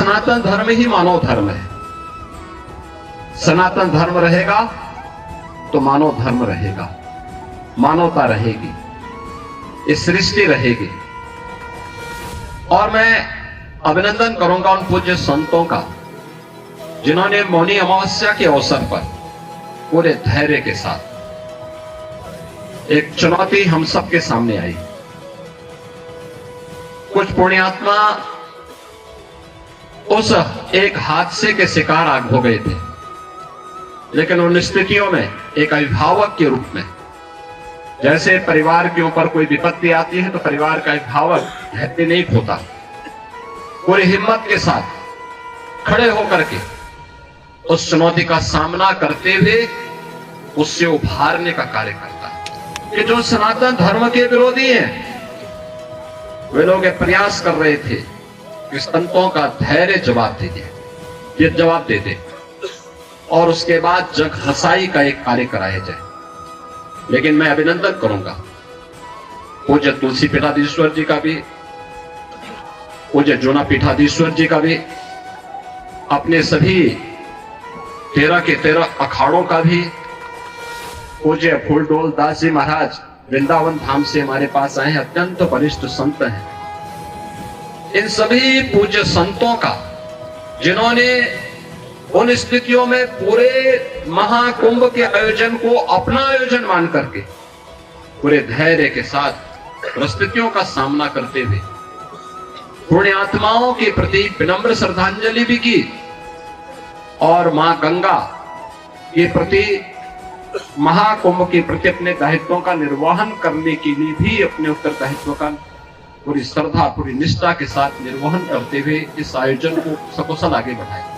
सनातन धर्म ही मानव धर्म है। सनातन धर्म रहेगा तो मानव धर्म रहेगा, मानवता रहेगी, इस सृष्टि रहेगी। और मैं अभिनंदन करूंगा उन पूज्य संतों का जिन्होंने मौनी अमावस्या के अवसर पर पूरे धैर्य के साथ, एक चुनौती हम सबके सामने आई। कुछ पुण्यात्मा उस एक हादसे के शिकार हो गए थे, लेकिन उन स्थितियों में एक अभिभावक के रूप में, जैसे परिवार के ऊपर कोई विपत्ति आती है तो परिवार का अभिभावक धैर्य नहीं खोता, पूरी हिम्मत के साथ खड़े होकर के उस चुनौती का सामना करते हुए उससे उभारने का कार्य करता है। कि जो सनातन धर्म के विरोधी हैं, वे लोग प्रयास कर रहे थे कि संतों का धैर्य जवाब दे दे, ये जवाब दे दे और उसके बाद जग हसाई का एक कार्य कराया जाए। लेकिन मैं अभिनंदन करूंगा पूज्य तुलसी पीठाधीश्वर जी का भी, पूज्य जूना पीठाधीश्वर जी का भी, अपने सभी 13 के 13 अखाड़ों का भी, पूज्य फूलडोल दास जी महाराज वृंदावन धाम से हमारे पास आए हैं, अत्यंत वरिष्ठ संत हैं। इन सभी पूज्य संतों का जिन्होंने उन स्थितियों में पूरे महाकुंभ के आयोजन को अपना आयोजन मान करके पूरे धैर्य के साथ परिस्थितियों का सामना करते हुए पुण्यात्माओं के प्रति विनम्र श्रद्धांजलि भी की और मां गंगा के प्रति, महाकुंभ के प्रति अपने दायित्वों का निर्वहन करने के लिए भी अपने उत्तरदायित्व का पूरी श्रद्धा, पूरी निष्ठा के साथ निर्वहन करते हुए इस आयोजन को सकुशल आगे बढ़ाया।